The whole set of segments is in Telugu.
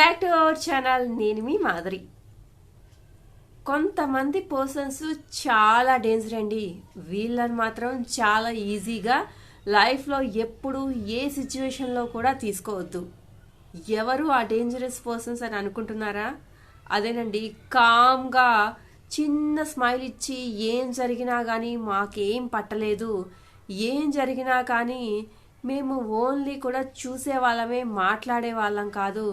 Back to our channel. నేను మీ మాధురి. కొంతమంది పర్సన్స్ చాలా డేంజర్ అండి. వీళ్ళని మాత్రం చాలా ఈజీగా లైఫ్లో ఎప్పుడు ఏ సిచ్యువేషన్లో కూడా తీసుకోవద్దు. ఎవరు ఆ డేంజరస్ పర్సన్స్ అని అనుకుంటున్నారా? అదేనండి, కామ్గా చిన్న స్మైల్ ఇచ్చి ఏం జరిగినా కానీ మాకేం పట్టలేదు, ఏం జరిగినా కానీ మేము ఓన్లీ కూడా చూసే వాళ్ళమే, మాట్లాడే వాళ్ళం కాదు,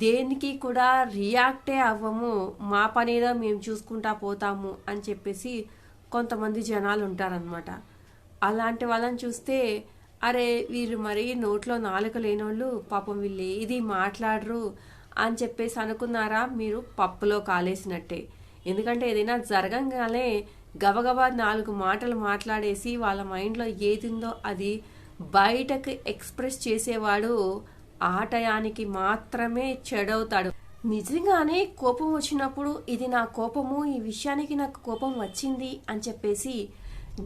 దేనికి కూడా రియాక్టే అవ్వము, మా పనేదో మేము చూసుకుంటా పోతాము అని చెప్పేసి కొంతమంది జనాలు ఉంటారనమాట. అలాంటి వాళ్ళని చూస్తే అరే వీరు మరీ నోట్లో నాలుక లేనోళ్ళు, పాపం వీళ్ళు ఏది మాట్లాడరు అని చెప్పేసి అనుకున్నారా? మీరు పప్పులో కాలేసినట్టే. ఎందుకంటే ఏదైనా జరగంగానే గబగబా 4 మాటలు మాట్లాడేసి వాళ్ళ మైండ్లో ఏదిందో అది బయటకు ఎక్స్ప్రెస్ చేసేవాడు ఆ టయానికి మాత్రమే చెడవుతాడు. నిజంగానే కోపం వచ్చినప్పుడు ఇది నా కోపము, ఈ విషయానికి నాకు కోపం వచ్చింది అని చెప్పేసి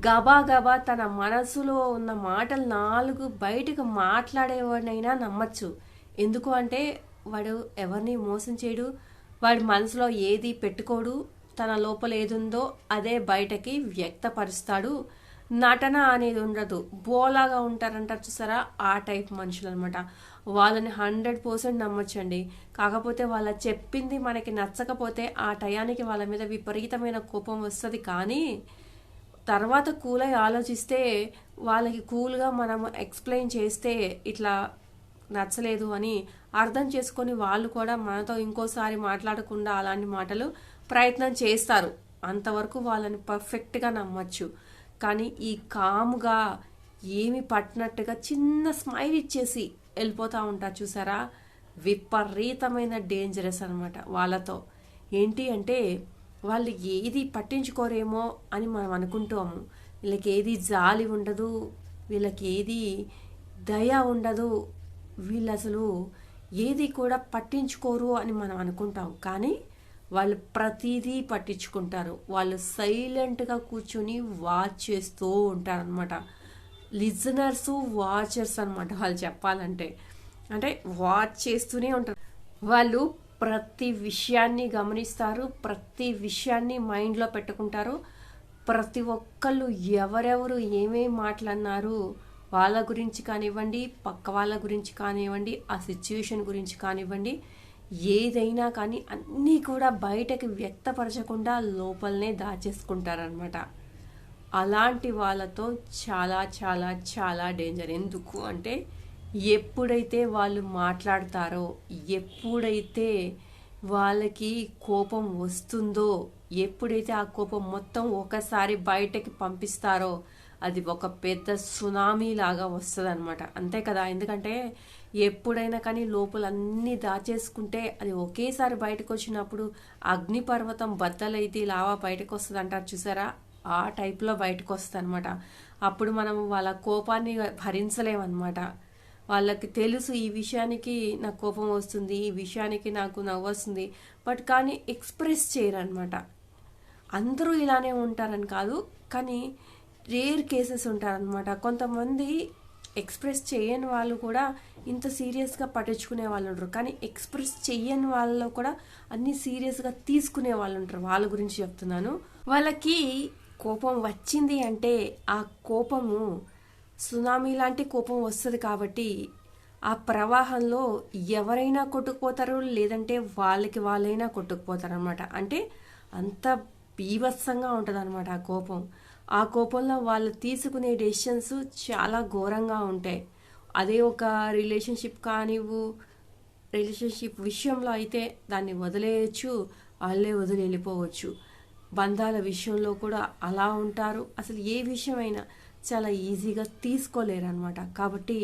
గబా గబా తన మనసులో ఉన్న మాటలు 4 బయటకు మాట్లాడేవాడినైనా నమ్మచ్చు. ఎందుకు అంటే వాడు ఎవరిని మోసం చేయడు, వాడి మనసులో ఏది పెట్టుకోడు, తన లోపల ఏదుందో అదే బయటకి వ్యక్తపరుస్తాడు. నటన అనేది ఉండదు, బోలాగా ఉంటారంటారు చూసారా, ఆ టైప్ మనుషులు అనమాట. వాళ్ళని 100% నమ్మొచ్చండి. కాకపోతే వాళ్ళ చెప్పింది మనకి నచ్చకపోతే ఆ టయానికి వాళ్ళ మీద విపరీతమైన కోపం వస్తుంది. కానీ తర్వాత కూలై ఆలోచిస్తే వాళ్ళకి కూల్గా మనం ఎక్స్ప్లెయిన్ చేస్తే ఇట్లా నచ్చలేదు అని అర్థం చేసుకొని వాళ్ళు కూడా మనతో ఇంకోసారి మాట్లాడకుండా అలాంటి మాటలు ప్రయత్నం చేస్తారు. అంతవరకు వాళ్ళని పర్ఫెక్ట్గా నమ్మచ్చు. కానీ ఈ కాముగా ఏమి పట్టినట్టుగా చిన్న స్మైల్ ఇచ్చేసి వెళ్ళిపోతూ ఉంటారు చూసారా, విపరీతమైన డేంజరస్ అనమాట. వాళ్ళతో ఏంటి అంటే వాళ్ళు ఏది పట్టించుకోరేమో అని మనం అనుకుంటాము. వీళ్ళకి ఏది జాలి ఉండదు, వీళ్ళకి ఏది దయ ఉండదు, వీళ్ళు అసలు ఏది కూడా పట్టించుకోరు అని మనం అనుకుంటాం. కానీ వాళ్ళు ప్రతిదీ పట్టించుకుంటారు. వాళ్ళు సైలెంట్గా కూర్చొని వాచ్ చేస్తూ ఉంటారు అనమాట. లిజనర్స్, వాచర్స్ అనమాట వాళ్ళు చెప్పాలంటే. అంటే వాచ్ చేస్తూనే ఉంటారు. వాళ్ళు ప్రతి విషయాన్ని గమనిస్తారు, ప్రతి విషయాన్ని మైండ్లో పెట్టుకుంటారు. ప్రతి ఒక్కళ్ళు ఎవరెవరు ఏమేమి మాట్లాడినారు వాళ్ళ గురించి కానివ్వండి, పక్క వాళ్ళ గురించి కానివ్వండి, ఆ సిచ్యువేషన్ గురించి కానివ్వండి, ఏదైనా కానీ అన్నీ కూడా బయటకు వ్యక్తపరచకుండా లోపలనే దాచేసుకుంటారనమాట. అలాంటి వాళ్ళతో చాలా చాలా చాలా డేంజర్. ఎందుకు అంటే ఎప్పుడైతే వాళ్ళు మాట్లాడతారో, ఎప్పుడైతే వాళ్ళకి కోపం వస్తుందో, ఎప్పుడైతే ఆ కోపం మొత్తం ఒకసారి బయటకి పంపిస్తారో అది ఒక పెద్ద సునామీ లాగా వస్తుంది అనమాట. అంతే కదా. ఎందుకంటే ఎప్పుడైనా కానీ లోపల అన్నీ దాచేసుకుంటే అది ఒకేసారి బయటకు వచ్చినప్పుడు అగ్నిపర్వతం బద్దలైతే లావా బయటకు వస్తుంది అంటారు చూసారా, ఆ టైప్లో బయటకు వస్తుంది అనమాట. అప్పుడు మనం వాళ్ళ కోపాన్ని భరించలేమన్నమాట. వాళ్ళకి తెలుసు ఈ విషయానికి నాకు కోపం వస్తుంది, ఈ విషయానికి నాకు నవ్వు వస్తుంది, బట్ కానీ ఎక్స్ప్రెస్ చేయరనమాట. అందరూ ఇలానే ఉంటారని కాదు, కానీ రేర్ కేసెస్ ఉంటారనమాట. కొంతమంది ఎక్స్ప్రెస్ చేయని వాళ్ళు కూడా ఇంత సీరియస్గా పట్టించుకునే వాళ్ళు ఉంటారు. కానీ ఎక్స్ప్రెస్ చెయ్యని వాళ్ళలో కూడా అన్ని సీరియస్గా తీసుకునే వాళ్ళు ఉంటారు. వాళ్ళ గురించి చెప్తున్నాను. వాళ్ళకి కోపం వచ్చింది అంటే ఆ కోపము సునామీ లాంటి కోపం వస్తుంది. కాబట్టి ఆ ప్రవాహంలో ఎవరైనా కొట్టుకుపోతారు, లేదంటే వాళ్ళకి వాళ్ళైనా కొట్టుకుపోతారు అనమాట. అంటే అంత బీభత్సంగా ఉంటుంది అనమాట ఆ కోపం. ఆ కోపంలో వాళ్ళు తీసుకునే డెసిషన్స్ చాలా ఘోరంగా ఉంటాయి. అదే ఒక రిలేషన్షిప్ కానివ్వు, రిలేషన్షిప్ విషయంలో అయితే దాన్ని వదిలేయచ్చు, వాళ్ళే వదిలి వెళ్ళిపోవచ్చు. బంధాల విషయంలో కూడా అలా ఉంటారు. అసలు ఏ విషయమైనా చాలా ఈజీగా తీసుకోలేరు అనమాట. కాబట్టి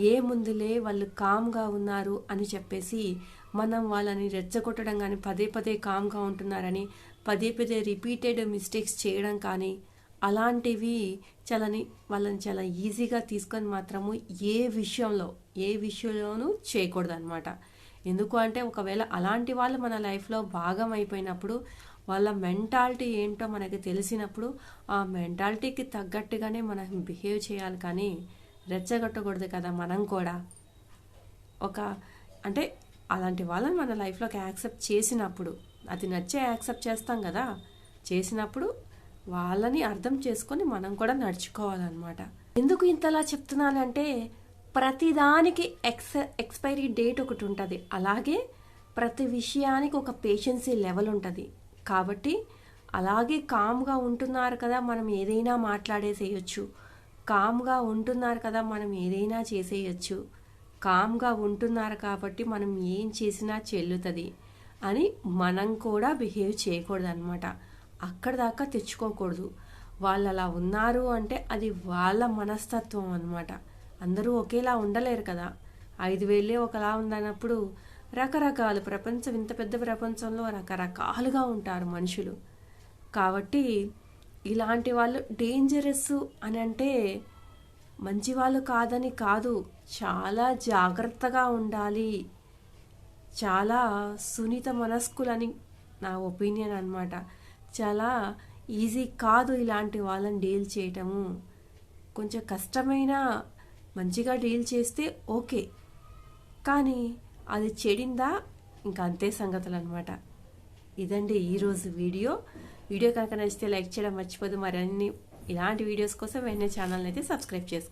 ఏ ముందులే వాళ్ళు కామ్గా ఉన్నారు అని చెప్పేసి మనం వాళ్ళని రెచ్చగొట్టడం కానీ, పదే పదే కామ్గా ఉంటున్నారని పదే పదే రిపీటెడ్ మిస్టేక్స్ చేయడం కానీ అలాంటివి వాళ్ళని చాలా ఈజీగా తీసుకొని మాత్రము ఏ విషయంలోనూ చేయకూడదు అనమాట. ఎందుకు అంటే ఒకవేళ అలాంటి వాళ్ళు మన లైఫ్లో భాగం అయిపోయినప్పుడు వాళ్ళ మెంటాలిటీ ఏంటో మనకి తెలిసినప్పుడు ఆ మెంటాలిటీకి తగ్గట్టుగానే మనం బిహేవ్ చేయాలి. కానీ రెచ్చగొట్టకూడదు కదా. మనం కూడా అంటే అలాంటి వాళ్ళని మన లైఫ్లోకి యాక్సెప్ట్ చేసినప్పుడు, అది నచ్చే యాక్సెప్ట్ చేస్తాం కదా, చేసినప్పుడు వాళ్ళని అర్థం చేసుకొని మనం కూడా నడుచుకోవాలన్నమాట. ఎందుకు ఇంతలా చెప్తున్నానంటే ప్రతిదానికి ఎక్స్పైరీ డేట్ ఒకటి ఉంటుంది, అలాగే ప్రతి విషయానికి ఒక పేషెన్సీ లెవెల్ ఉంటుంది. కాబట్టి అలాగే కామ్గా ఉంటున్నారు కదా, మనం ఏదైనా మాట్లాడేసేయచ్చు. కామ్గా ఉంటున్నారు కదా, మనం ఏదైనా చేసేయచ్చు. కామ్గా ఉంటున్నారు కాబట్టి మనం ఏం చేసినా చెల్లుతుంది అని మనం కూడా బిహేవ్ చేయకూడదు అనమాట. అక్కడ దాకా తెచ్చుకోకూడదు. వాళ్ళు అలా ఉన్నారు అంటే అది వాళ్ళ మనస్తత్వం అనమాట. అందరూ ఒకేలా ఉండలేరు కదా. 5,000 ఒకలా ఉందన్నప్పుడు రకరకాలు ప్రపంచం, ఇంత పెద్ద ప్రపంచంలో రకరకాలుగా ఉంటారు మనుషులు. కాబట్టి ఇలాంటి వాళ్ళు డేంజరస్ అని అంటే మంచి వాళ్ళు కాదని కాదు, చాలా జాగ్రత్తగా ఉండాలి, చాలా సున్నిత మనస్కులని నా ఒపీనియన్ అనమాట. చాలా ఈజీ కాదు ఇలాంటి వాళ్ళని డీల్ చేయటము. కొంచెం కష్టమైన మంచిగా డీల్ చేస్తే ఓకే, కానీ అది చెడిందా ఇంకా అంతే సంగతులు అనమాట. ఇదండి ఈరోజు వీడియో. కనుక నచ్చితే లైక్ చేయడం మర్చిపోదు. మరిన్ని ఇలాంటి వీడియోస్ కోసం వెంటనే ఛానల్ని అయితే సబ్స్క్రైబ్ చేసుకోండి.